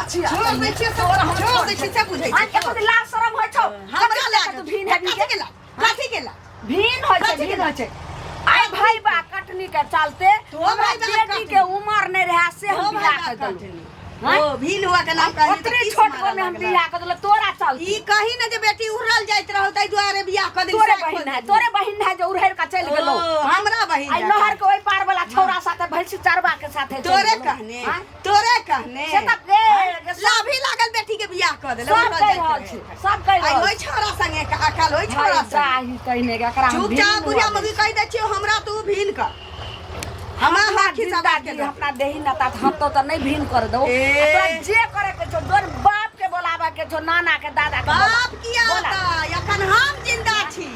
धचिया छोड़ दे छी से बुझै आ के तो लाज शरम होय छौ हमरा लाग तू भीन है काठी गेला भीन होय छै आय भाई बा कटनी के चलते तो भाई बा बेटी के उम्र नहीं रहा से हम बियाह कर दलू ओ भील हुआ के नाम कही उतरे छोट को में हम बियाह कर दल तोरा चल ई कही न जे बेटी उड़ल जाइत रहौ तै दुआरे बियाह कर दे तोरे बहिन है जो उड़हर का चल गेलो हमरा बहिन आई नहर के ओई पार वाला छोरा साथे भैंसी चरवा के साथे तोरे कहने से तक लाभी लागल बेटी के बियाह कर देले सब कह आई ओई छोरा संगे अकल ओई छोरा संगे कहने के एकरा चुपचाप बुढ़िया मगी कह दे छियो हमरा तू भीन कर हमरा हाथी सब के अपना देही ना ता हम तो नहीं भीन कर दो तोरा जे करे के छो दोर बाप के बोलावा के छो नाना के दादा के बाप किया होता अखन हम जिंदा छी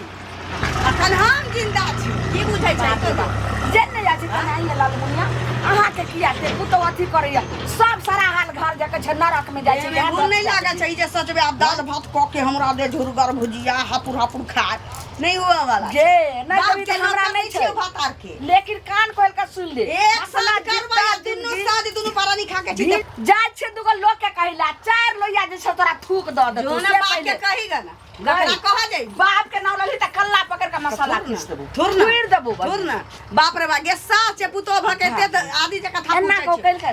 की बुझै छै तो जेने जा छी तना ये लाल मुनिया अहाँ के किया ते तू तो अथी करैया सब सारा हाल घर जाके छ नरक में जाय छै मन नहीं लागे छै जे सचबे अब दाल भात क के हमरा दे झुरगर भुजिया हापुर खाए नहीं हुआ वाला जे नहीं कभी तो हमरा नहीं छै भातार के लेकिन कान खोल के सुन ले एक साल करबा दुनु शादी दुनु पारानी खा के छी जाय छै दुगो लोग के कहिला चार लोया जे छ तोरा थूक द दे जोना बाप के कही गना गकरा कह जाई बाप के नाम लली त कल्ला पकड़ के मसाला पीस देबो थुर ना बाप रे बा गेसा से पुतो भकेते त आदि जका था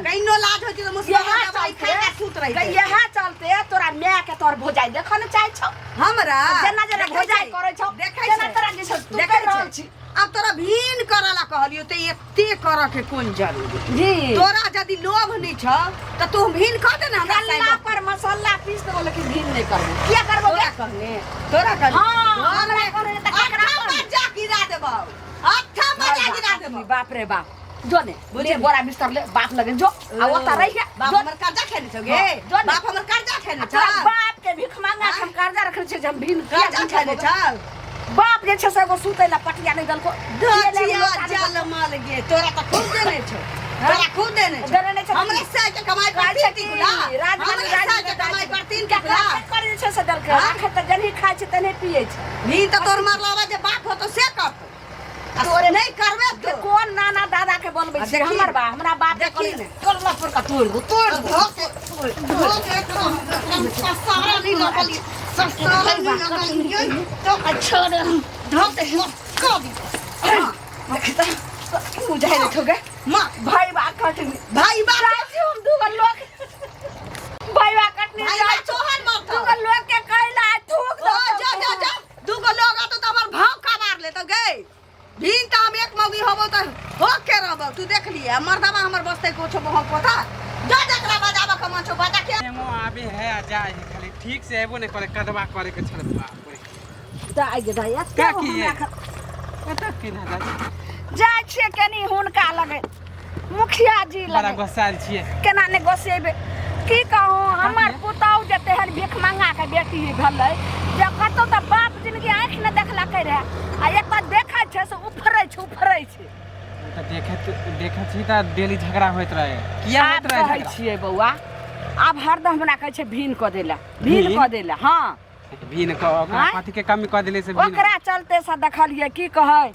कइनो लाज होय छै मुसला दवाई खा के सूत रही यहा चलते तोरा मैं के तोर भोजाई देखो न चाहि छौ हमरा जेना जेना भोजाई करे छौ जेना तोरा जे छौ तू कर रहल छी अब तोरा भीन करला कहलियो त एते कर के कोन जरूरी जी तोरा यदि लोभ नहीं छ त तू भीन कर दे ना कल्ला पर मसाला पीस देबो लेकिन भीन नहीं करबो क्या करबो क्या कहने तोरा कर हां हमरा करे त केकरा मजा गिरा देबो अच्छा मजा गिरा देबो बाप रे बाप जोने बुझे बोरा बिस्तर ले बाप लगे जो आ ओता रह गया बाप हमर कर्जा खेने छगे बाप हमर कर्जा खेने छ बाप के भीख मांगा हम कर्जा रखने छ हम भीन कर्जा खेने छ बाप जे छ से वो सुते ला पटिया नहीं दल को धचिया जल माल गे तोरा त खुद देने छ तोरा खुद देने छ हमरे से के कमाई करती तिकुला राजमानी राज के कमाई करती तिकुला करे छ से दल के आखे त जनी खाय छ तने पिए छ नी त तोर मारलावा जे बाप हो तो से करत तोरे नहीं करबे तो कोन नाना दादा के बोलबे छै हमर बा हमरा बाप के करी ने तोरला पर का तोड़ सारा नहीं लगली सारा नहीं लगली तो अच्छा रे धोते को दी देखता मुझे देखो गे मां भाई बा कटनी भाई बा हम दुगो लोग भाई बा कटनी भाई चोहर मारता दुगो लोग के कहला थूक दो जा दुगो लोग आ तो हमर भाव का मार ले तो गए भीन त हम एक मौगी होबो त हो के रहबो तू देख लिए मर्दवा हमर बसते कुछ बहुत पता जा जकरा बजाबो के मन छो बजा के एमो आबे है आ जाए खाली ठीक से एबो ने करे कदवा करे के छल बाप रे त आइ गे दाया का की एता की ना जाय छिए कनी हुनका लगे मुखिया जी बड़ा लगे गोसाल छिए केना ने गोसेबे की कहूं हमर पुतौ जे तेहन भीख मांगा के बेटी भेलै जे कतो त बाप जिनगी आंख न देखला के रहे आ एक बार देखै छै से उफरै छै त देखे छी त डेली झगड़ा होइत रहे किया होइत रहे कहै छिए बौआ आब हरदम हमरा कहै छै भीन क देला हां भीन क ओकरा कथि के कमी क देले से भीन ओकरा चलते से देखलिए की कहै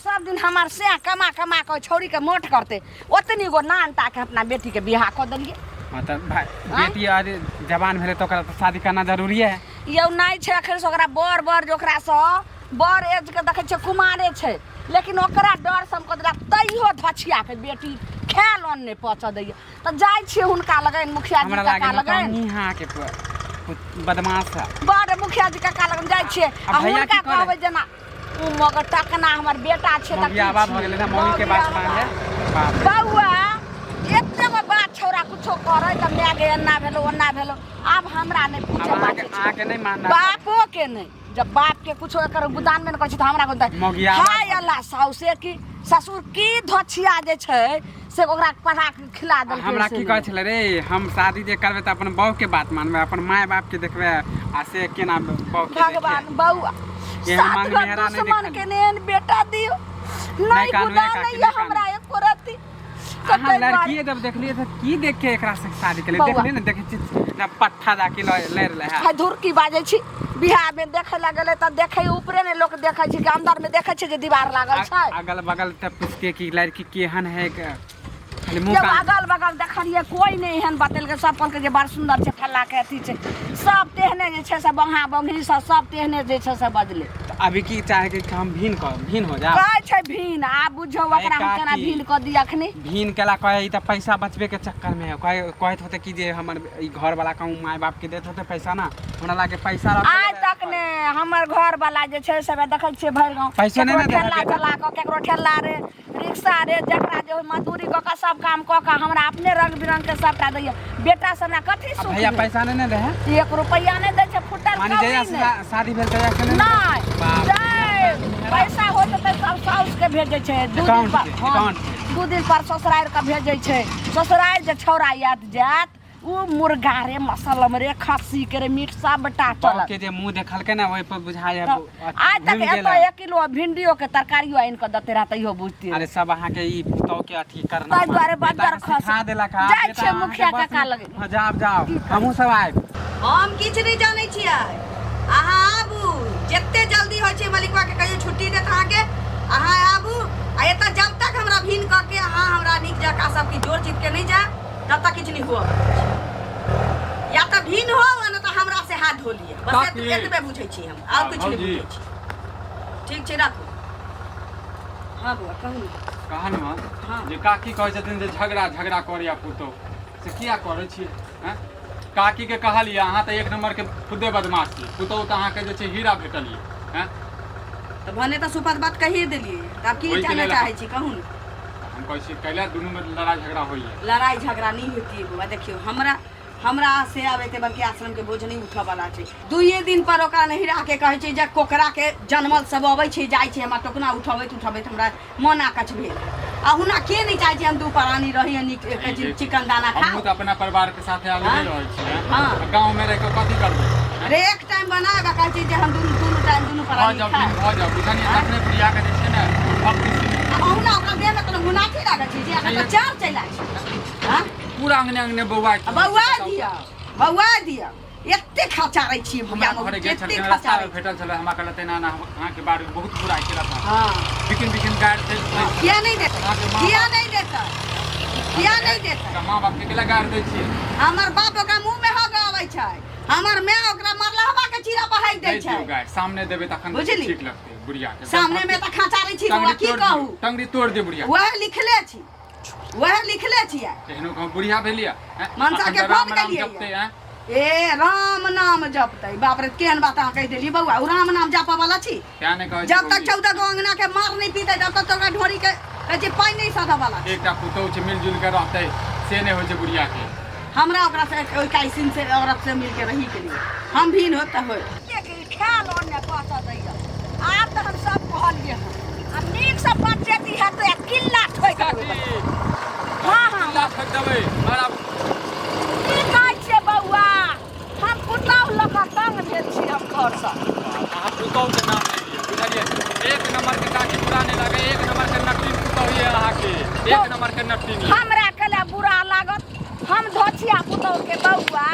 सब दिन हमार से कमा के छोरी के मोट करते ओतनी गो नानता के अपना बेटी के बियाह क देलिए मतलब बेटी आज जवान भेले तो ओकरा शादी करना जरूरी है यौ नहीं छै अखन से ओकरा बर जोकरा से बर एज के देखे छै कुमारे छै लेकिन ओकरा डर से हम कह देला तैयो धचिया के बेटी खायल अन्न नहीं पच दैय त जाय छिए हुनका लगन मुखिया जी का लगन यहां के बदमाश है बड़ मुखिया जी का लगन जाय छिए आ हुनका कहबै जना उ मगर टकना हमर बेटा छै त मौगी आबा भ गेलै ना मौगी के बात मान ले बौआ एते बात छौरा कुछो करे त मैं गे अन्ना भेलो अब हमरा नहीं पूछे बात आके नहीं मानना बापो के नहीं जब बाप के कुछो एकर गुदान में न कहै छ त हमरा कहता हाय अल्लाह साउसे की ससुर की धचिया जे छै से ओकरा पढ़ा के खिला देल हमरा की कहै छले रे हम शादी जे करबे त अपन बहू के बात मानबे अपन माय बाप के देखबे आ से केना बहू के भगवान बौआ ये हम मांग मेहरा नहीं दुश्मन के नेन बेटा दियो नहीं गुदा नहीं हमरा एक करती हां लड़की जब देखलिए त की देख के एकरा से शादी के लिए देखले न देखे छी ना पट्ठा जाके ले रहे है धुर की बाजे छी बिहार में देखे लगले त देखे ऊपरे ने लोग देखे छी के अंदर में देखे छी जे दीवार लागल छै अगल बगल त पूछके की लड़की केहन है खाली मुंह जब कान अगल बगल देखलिए कोई नहीं एहन बतेल के सब कहलकै जे बड़ सुंदर छै फल्ला के अथी छै सब तेहने जे छै से बंगा बंगही सब तेहने जे छै से बजले अभी की चाहे कि हम भीन हो जा कहै छै भीन आ बुझो ओकरा हम केना काकी। भीन क दी अखनी भीन केला कहे त पैसा बचबे के चक्कर में है कहत होते कि जे हमर ई घर वाला कहूँ माय बाप के देत होते पैसा ना हमरा लागे पैसा आज तक ने हमर घर वाला जे छै से देखै छियै भरि गाँव पैसो नहि ने केकरो देलक ठेला चला क केकरो ठेला रे रिक्शा रे जकरा जे मजदूरी क के सब काम क के हमरा अपने रंग बिरंग के सबटा दैया बेटा से हमरा कथी सुख भैया देत? पैसा नहीं रहे 1 रुपया नहीं दै छै फुटल मानी कौड़ी जया नहि। शादी भेल तया से नहीं बाप जाय पैसा हो तऽ सब साउस के भेजै छै दू दिन अकाउंट पर के, हाँ, अकाउंट के। 2 दिन पर ससुराल के भेजै छै ससुराल जे छौरा याद जात उ मुर्गा रे मसलम रे खस्सी के रे मीट सबटा चलत के जे मुंह देखलकै ना ओइ पर बुझाय आज तक एतो 1 किलो भिंडियो के तरकारियो आइन के दते रहत इहो बुझती अरे सब अहाँ के ई पुतौ के अथी करना ताहि दुआरे बदर खस खा देला का जाइ छै मुखिया काका लगे हां जाओ हमहू सब आइब हम किछ नहीं जाने छियै अहाँ आबू जते जल्दी होइ छै मलिकवा के कहियो छुट्टी देत अहाँ के अहाँ आबू आ एतऽ जब तक हमरा भीन क के अहाँ हमरा नीक जका सबकी जोड़ चिप के नहीं जाए तब तक किछ नहीं हुआ या तो भीन हो न तो हमरा से हाथ धो लिए बस एतबे बुझै छी हम और कुछ नहीं बुझै छी ठीक छै राखू हाँ बुआ कहू कहन हाँ। जे काकी कहै छथिन जे झगड़ा करैया पुतौ से किया करै छी हैं काकी के कहलिए अहाँ तऽ 1 नंबर के खुदे बदमाश छी पुतौ तऽ अहाँ के जे छै हीरा भेटलिए हैं तो भने तो सुपत बात कहिए देलिए तब की ओहि के जाने लेल चाहे छी कहू न हम कहै छी कैला दुनू में लड़ाई झगड़ा होइए लड़ाई झगड़ा नहीं होती है बुआ देखियो हमरा से आवे ते बल्कि आश्रम के बोझ नहीं उठा वाला छै 2 दिन पर ओकरा नहिरा के कहै छै जे कोकरा के जन्मल सब अबै छै जाइ छै हमरा टोकना उठबैत हमरा मन आकछ भेल आ हुना के नहीं चाहे छै हम दू प्राणी रही नीक चिकन दाना हम खाओ तो अपना परिवार के साथ आगे हाँ। रहै छी हैं हाँ। गांव में रह के कथी करबै अरे एक टाइम बनाबे कहै छै जे हम दुनू टाइम दुनू प्राणी खाओ भऽ जाओ बुझलिए अपने प्रिया के जे छै ने भक्ति अहुना ओकरा देह में कोनो गुनाह की लागै छै जे अहाँ चार चला छै हां पूरा अंगने बौआ बौआ दिया एते खचारै छी भैया हमरा घरे गेल एते छलखिन रास्ता खचारै में भेटल छलै हमरा कहलते ना अहाँ के बारे में बहुत बुराई केला था हां बिकिन गाड़ दै किया नहीं देता माँ बाप के केला गाड़ दै छियै हमर बाप ओकरा मुंह में हो गाबै छै हमर माय ओकरा मरलहबा के चीरा बहाइ दै छै गाड़ सामने देबे तखन बुझली? ठीक लगतै बुढ़िया के सामने में त खचारै छी बुआ की कहू टंगड़ी तोड़ दे बुढ़िया वह लिखले छियै केहनो कहूँ बुढ़िया भेलिया मनसा के फोन केलियै जपते हैं ए राम नाम जपतै बाप रे केहन बात अहाँ कहि देली बौआ उ राम नाम जपऽ वाला छी क्या ने कहै जब तक 14 गो अंगना के मार नहीं पीते तब तक ओकरा ढोरी के कहै छै पाई नहीं सदा वाला छै। एकटा पुतौ छै मिलजुल के रहतै से नहि होइ छै बुढ़िया के हमरा ओकरा से ओइ काइसिन से औरत से मिल के रही के लिए हम भी न होता होय ख्याल ओने पता दैया आब त हम सब कहलिए हम नीक से पंचायती हेतै किल्ला ठोक देबै हां हां ला ठक देबै बड़ा की कहै छै बौआ हम पुतौह लक तंग भेल छी हम घर से अहाँ पुतौ के नाम नहि लिअ बुझलिए 1 नंबर के काकी पूरा नहि लागे 1 नंबर के नकली पुतौ ये अहाँ के 1 नंबर के नकली नहीं हमरा कला बुरा लागत हम धोछिया पुतौह के बौआ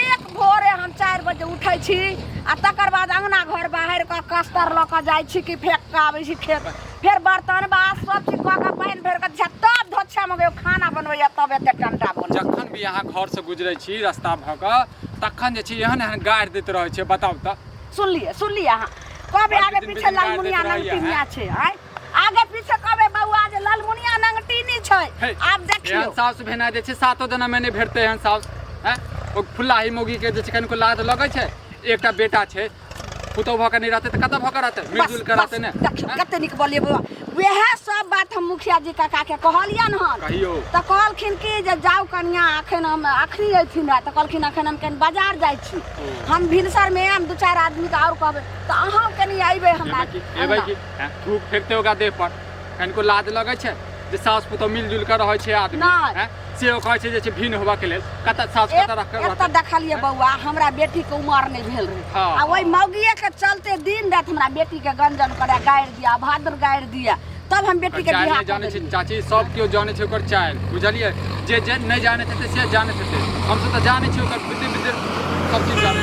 एक भोरे हम 4 बजे उठै छी आ तकर बाद अंगना घर बाहर क कस्तर ल क जाइ छी कि फेंक के आबै छी खेत फिर बर्तन बास सब चीज क के पानि भर के छै तब धोछिया में खाना बनबैया तब एते ठंडा बन जखन भी अहाँ घर से गुजरै छी रास्ता भ क तखन जे छै एहन एहन गाड़ि दैत रहै छै बताउ त सुनलिए अहाँ कबे आगे पीछे लालमुनिया नंगटिनिया छै आय आगे पीछे कबे बौआ जे लालमुनिया नंगटिनी छै आब देखियो एहन साउस भेना जे छै 7 दिन में नहि भेटतै एहन साउस हैं ओ फुल्लाही मौगी के जे छै कनिको लाद लगै छै एकटा बेटा छै पुतौ भऽ के नहीं रहतै तऽ कतऽ भऽ के रहतै मिलजुल के रहतै ने कते निक बोलिए बौआ वएह सब बात हम मुखिया जी काका के कहलियन हन कहियो त कहलखिन कि जे जाऊ कन्या अखन हम अखनी अइथिन त कहलखिन अखन हम कनि बाजार जाइ छी हम भिनसर में हम 2-4 आदमी के और कहबै त अहाँ कनि आइबे हमरा एबै कि धूप फेंकते ओकरा देह पर कनिको लाद लगै छै जे सास पुतौ मिलजुल के रहै छै आदमी हैं से ओ कहै छै जे छै भिन्न होबा के लेल कतऽ सास कतऽ रख के एतऽ देखलिए बौआ हमरा बेटी के उमर नहीं भेल रहे आ ओइ मौगिए के चलते दिन रात हमरा बेटी के गंजन करे गाड़ि दिया भाद्र गाड़ि दिया तब हम बेटी के बियाह जाने छै चाची सब केओ जाने छै ओकर चाइल बुझलिए जे नहीं जाने छै से जाने छै हम सब त जाने छी ओकर बुद्धि सब चीज जाने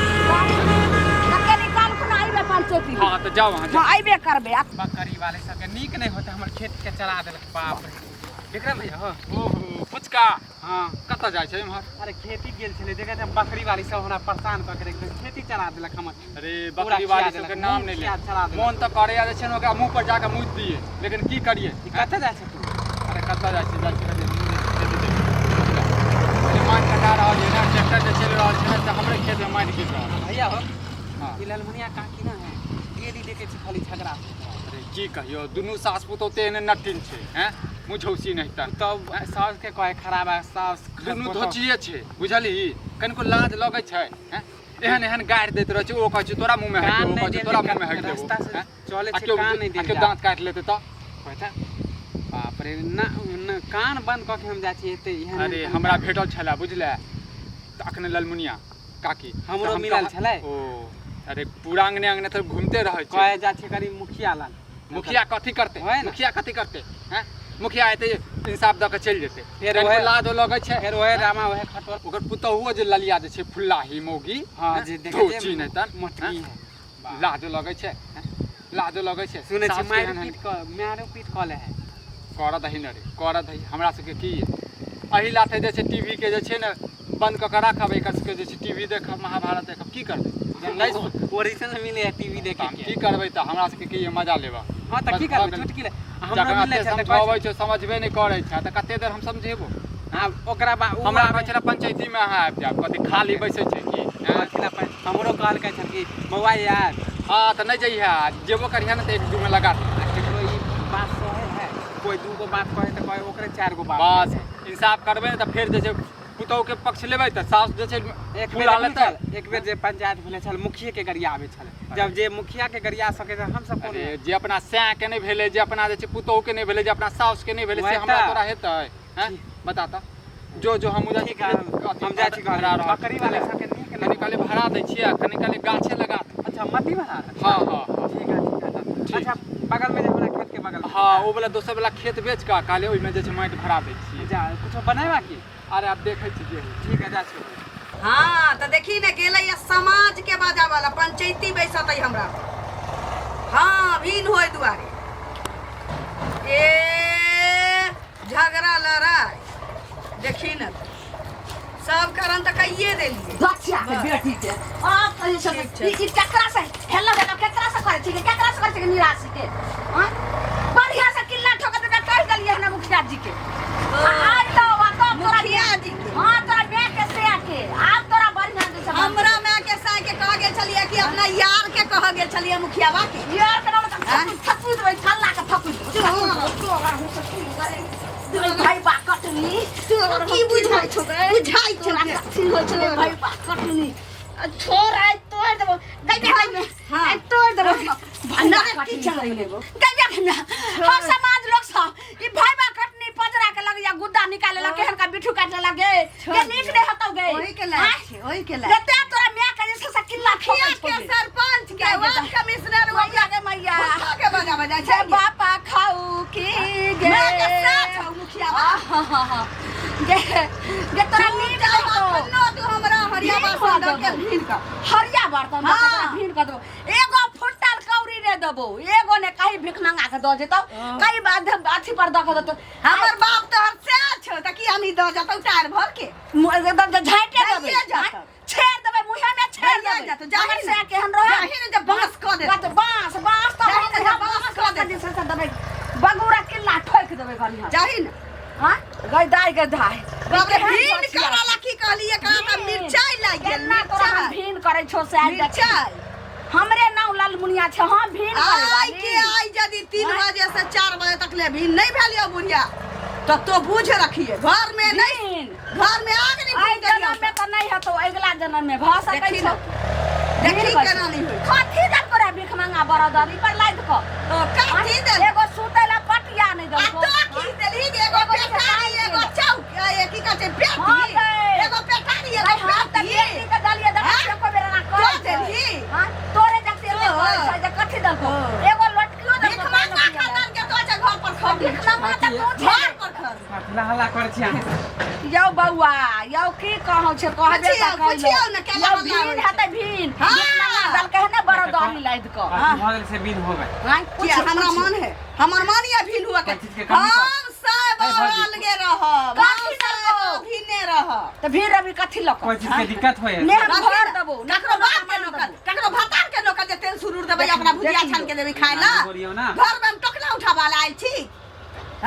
कनी काल खुना आइबे पंचायती हां त जाओ वहां हां आइबे करबे बकरी वाले सब के नीक नहीं होते हमर खेत के चला देलक बाप रे विक्रम भैया हो ओहो पुचका हाँ कतऽ जाइ छै इम्हर? अरे खेती गेल छलै देखे थे बकरी वाली सब हमरा परेशान कऽ के रख देलक खेती चला देलक हमर अरे पूरा बकरी खिया वाली देलक, सबके नाम नहीं ले मुखिया चला देलक। मोन तऽ करे जे छै ने ओकरा मुंह पर जाके मुझ दिए लेकिन की करिए? ई कतऽ जाइ छै तू अरे कतऽ जाइ छै अरे मान कटा रहल छै ने ट्रैक्टर जे चलि रहल छै तऽ हमरे खेत में मारि गिर रहल छै। भैया हो हाँ। ई ललमुनिया काकी ना है डेली देखे छै खाली झगड़ा अरे की कहियो दुनू सास पुतौह तेहने नटिन छै हैं मुझौसी नहीं तन तब सास के कहे खराब है सास दुनू धोचिए छै बुझली कनिको लाज लगै छै हैं एहन एहन गाड़ि दैत रहै छै ओ कहै छै तोरा मुंह में कान हटि नहीं कहै छै देल तोरा के मुंह में हटि रास्ता से देबो चले छै, केओ कान नहीं देल केओ जा। दांत काटि लेतै तऽ कहता बाप रे ना कान बंद कऽ के हम जाइ छियै एते एहन अरे हमरा भेटल छलै बुझले तऽ अखने ललमुनिया काकी हमरो तऽ हम मिलल कहा- छलै। ओ अरे पूरा अंगने अंगने तऽ घूमते रहै छै कहे जाइ छै करी मुखिया लाल मुखिया कथी करते ओहे ना। मुखिया कथी करते हैं मुखिया एते इंसाफ दऽ के चलि जेतै फेर कनिको ओहे- लाज लगै छै फिर ओहे रामा ओहे खटोर ओकर पुतहुओ जे ललिया जे छै फुल्लाही मौगी हाँ हैं, जे धोची नहीं तन मोटकी हैं, है लाजो लगै छै हैं, लाजो लगै छै सुनै छी सास के मारि एहन- पीट कऽ मारो पीट कऽ ले है करत ही न रे करत ही हमरा सबके की एहि लाथे जे छै टीवी के जे छै ने बंद कऽ के राखब एकर सबके जे छै टीवी देखब महाभारत देखब की करबै जब नहीं सुन ओरिजिनल मिले है टीवी देखे हम के की करबै तऽ हमरा सबके की मजा लेबा हाँ तऽ की बस करबै भऽ गेलै। चुटकी ले जकरा हमरा मिले एते छै तऽ समझाबै कहै छै समझबे नहीं करै छै तऽ कते देर हम समझेबो हाँ ओकरा बाद उ हमरा आबै कहै छै पंचायती में अहाँ आबि जायब कथी खाली बैसै छै की हैं? अथिला पर हमरो कहल कहै छै कि बौआ यार हाँ तऽ नहीं जइहे जेबो करिहे ने तऽ एक दू में लगा दे केकरो ई बात कहे है कोई दू गो बात कहे तऽ कहे ओकरे चार गो बात बस कहे छै। इंसाफ करबै ने तऽ फेर जे छै पुतहु के पक्ष लेबै तऽ सास जे छै एक फूला बेर लेतै एक बेर जे पंचायत भेले छल मुखिया के गरिया आबै छल जब जे मुखिया के गरिया सके तऽ हम सब अरे जे अपना सैं के नहीं भेलै जे अपना जे छै पुतहु के नहीं भेलै जे अपना सास के नहीं भेलै से वही हमरा तऽ। तोरा हेतै हैं बता तऽ जो जो हम उधर ठीक है हम जाइ छी भरा रहल बकरी वाले सबके नीक कनी काले भरा दै छियै कनी काले गाछे लगा दे अच्छा मट्टी बना रहा हाँ हाँ ठीक है तब। ठीक। अच्छा बगल में जे हमरा खेत के बगल में हाँ वो वाला दोसर वाला खेत बेच कऽ काले ओहिमे जे छै माटि भरा दै छियै जा कुछो बनेबा की अरे आब देखै छी जे होइ। ठीक है जा छी हाँ तो देखी ने गेलै ये समाज के बाजा वाला पंचायती बैसत है हमरा हाँ भीन होय दुआरे ए झगड़ा लड़ाई देखी न सब करन तो कहिए देलिए दक्षिया के बेटी के आप कहि छै ई केकरा से हेलो हेलो केकरा से करे छै केकरा से करे छै निराश के हां बढ़िया से किल्ला ठोक दे कह देलिए ना मुखिया जी के आज तो वातो तोरा मुखिया जी के। हां तोरा बे के से के आप तोरा बढ़िया दे छै हमरा मैं के साय के कह गेल छलिए कि अपना यार के कह गेल छलिए मुखियावा के यार के नाम थप्पू दे छल्ला के थप्पू भाई बा कटनी की बुझाइ छौ गे बुझाइ छौ तोरा गे। कथी होइ छै भाई बा कटनी छोड़ आइ तोड़ देबो गई में हाँ। आइ तोड़ देबो भंडा की चलै लेबो गई में हम समाज लोग सब ई भाई बा कटनी पजरा के लग या गुद्दा निकाले लगे केहन का बिठू काटे लगे के नीक नहीं हतौ गे ओही के लायक छै ओही के लायक देते तोरा मैं के जैसे से किल्ला मुखिया ठोकै के सरपंच के वार्ड कमिश्नर मैया गे मैया मुखिया के बजा बजा छे छै बापा खाऊ की गे मैं के साथ हूँ मुखियावा गे गे तोरा नीक नहीं हतौ नो तू हमरा हरिया भीड़ बासन कऽ के देबो। भीड़ का हरिया बर्तन हाँ। तोरा भीड़ कर देबो एगो फुटल कौड़ी रे देबो एगो ने कहीं भिख मंगा के द जेतौ कहीं बाद अथी पर द के देतौ हमर बाप तो हर से छौ त की हम द जतौ टायर भर के झाइटे देबे जाइए जातौ। छेड़ देबे मुहे में छेड़ जाइए देबे जातौ, जाही हमर ने। से केहन रहे जाही ने जब बांस कऽ देतौ। बात बांस बांस तो जाही ने हम जब बांस कऽ देतौ। दिस से देबे बगुरा किल्ला ठोक देबे बढ़िया जाही न हां गदाई गदाई बाप रे भीड़ कराला की कहलिए का त मिरचाई लाग गेल केना तोरा हम मिरचाई भीन करे छो से आज देख मिरचाई हमरे नाम लालमुनिया छै हम भीन करे आई वाली के आई यदि 3 हाँ। बजे से 4 बजे तक ले भी नहीं भेलियो बुढ़िया तो बुझ रखिए घर में नहीं भीन घर में आग नहीं आई फूट जन्म में तो नहीं हतो अगला जन्म में भ सकै देखी छौ न। देखी केना नहीं होई कथी दल करे भिख मंगा बरदरी पर लाद क तो काटी दे एगो सुतेला पटिया नहीं आ दल तो की देली एगो पेटारी एगो चौक की कहै छै हाँ पेटी गए। एगो पेटारी आई एगो हम त पेटी बेटी के दलिए दे हाँ? को बेरा ना तो कर देली हां तोरे जक्से तो। करे छै जे कथी दल को हाँ। एगो लटकियो दल भीख मांगा खातर के तो घर पर खा भीख मंगा त तू घर छै पर खा हल्ला हल्ला करै छी अहाँ यौ बौआ यौ की कहौ छै कहबे पुछियौ, त पुछियौ ने केना यौ हल्ला होइ भीन छै। हेतै भीन हाँ। भीख मंगा दल कहने बरदरी लाद क भगल से बिन हो गए हां किया हमरा मन है हमर मन या भील हुआ के कोई चीज के कमी हम सब अलगे रह कथी करबो? अभिने रह तो फिर अभी कथी लक कोई चीज के दिक्कत होए ने हम घर देबो ककरो बाप के नौकर ककरो भतार के नौकर जे तेल सुरूर देबै अपना भुजिया छान के देबै खाय ला बोलियो ना घर में हम टोकना उठावा ला आइल छी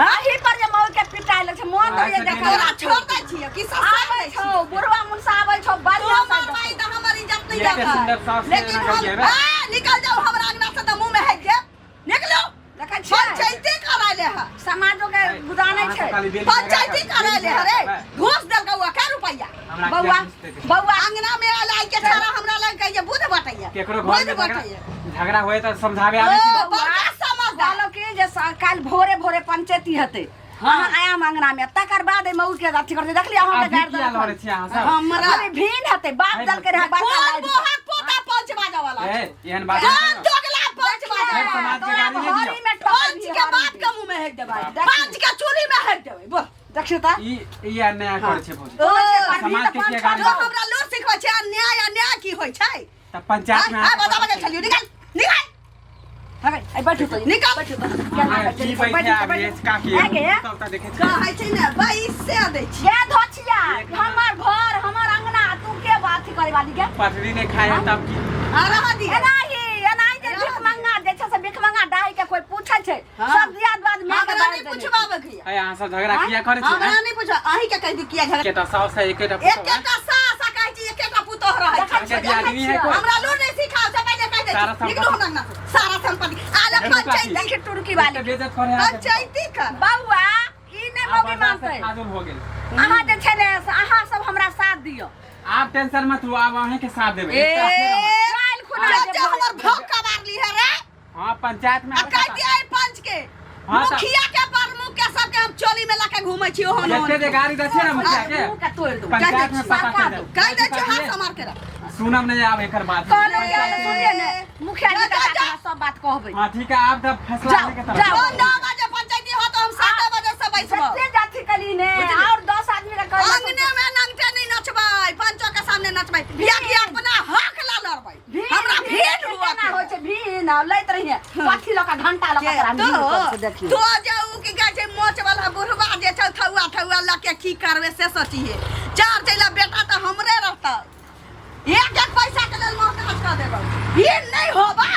आही पर जे मौल के पिटाइल छै मोन तो ये देखा तोरा छोड़ दै छियै कि आबै छौ बुढ़वा मुनसा आबै छौ तू बढ़िया हमर भाई त हमर इज्जत नहीं एते सुंदर सास से लेकिन ना हम कहिए बे। निकल जाओ हमरा अंगना से त मुंह में है जे निकलो देखै छै पंचायती कराले है समाजो के गुदानै छै पंचायती कराले है रे घूस देल का का रुपया बौआ बौआ अंगना में आला के छारा हमरा लग के ये बुध बटैया केकरो घर में झगड़ा होए त समझावे आवे छी बड़का समझदार कहलो कि जे काल भोरे भोरे पंचायती हेतै अहाँ आया अंगना में तकर बाद मौल के अथी करते देखलिए अहाँ के गाड़ किया लड़े छी अहाँ सब हमरा अभी भीन हेतै बाप दल के रह बड़का कोन लाइट बोहा पोता पंच बाजा वाला ए एहन बात कोन नहीं दोगला पंच बाजा है, समाज के गाली नहीं हरी दियो। में पंच के बाप के मुंह में हेक देबै पंच के चूड़ी में हेक देबै बोल देखियो त ई अन्याय करे छै भौजी समाज के के जो हमरा लोग सिखबै छै अन्याय की होय छै त पंचायत में आ बता बता चलियो निकल निकल हगे आई बैठो तो निकल बैठो तो की बैठे आगे का की तब त देखे छी कहै छै ने बैसे दै छी ये धोछिया हमर घर हमर अंगना तू के बात करे वाली के पटरी ने खाए तब की आ रह दी एनाही जे भिख मंगा जे छै से भिख मंगा डाही के कोई पूछै छै सब दियाद बाद में हमरा नहीं पूछबाबे किया ए अहाँ सब झगड़ा किया करे छी हमरा नहीं पूछ अहीं के कहि किया झगड़ा केटा सास है एकेटा पुतौ है एकेटा सास कहै छी एकेटा पुतोह रहै छै देखै आदमी है कोई हमरा लोग नहीं सिखाओ से पहले कह दे सारा निकलो हम अंगना से सारा संपत्ति आला पंचायती देखि टुरकी वाली बेइज्जत करे पंचायती का बौआ ई ने मौगी मानतै फाजुल हो गेल अहाँ जे छै ने अहाँ सब हमरा साथ दियो आप टेंशन मत लो आप अहीं के साथ देबे काल खुना चाचा हमर भौका मारली है रे हां पंचायत में अब कह दिया पंच के हाँ, मुखिया के प्रमुख के सब के हम चोली में लाके घूमै छी ओहन जते दे गाड़ी दे छै ना मुखिया के मुंह के तोड़ दो पंचायत में पता चल जाए कह दे छी हाथ समार के रख सुनम नहीं आवे एकर बात कहलो या सुनिए ने मुखिया जी का सब बात कहबै हां ठीक है आप तब फैसला लेके के तरफ जाओ 9 बजे पंचायती हो तो हम 7 बजे से बैसबो सत्य जाति कली ने और 10 आदमी का कहलो अंगने में नंगटे नहीं नचबै पंचो के सामने नचबै बिया के अपना हक ला लड़बै हमरा भेंट हुआ ना होय छै भीन लैत रहिए पाछी लका घंटा लका करा तो मिल देखियो तो जाऊ की कहै छै मोच वाला बुढ़वा जे छौ थौआ लके की करबे से सोचिए चार चैला बेटा तो हमरे रहता एक पैसा के लेल मोहताज कर देबो ये नहीं होबा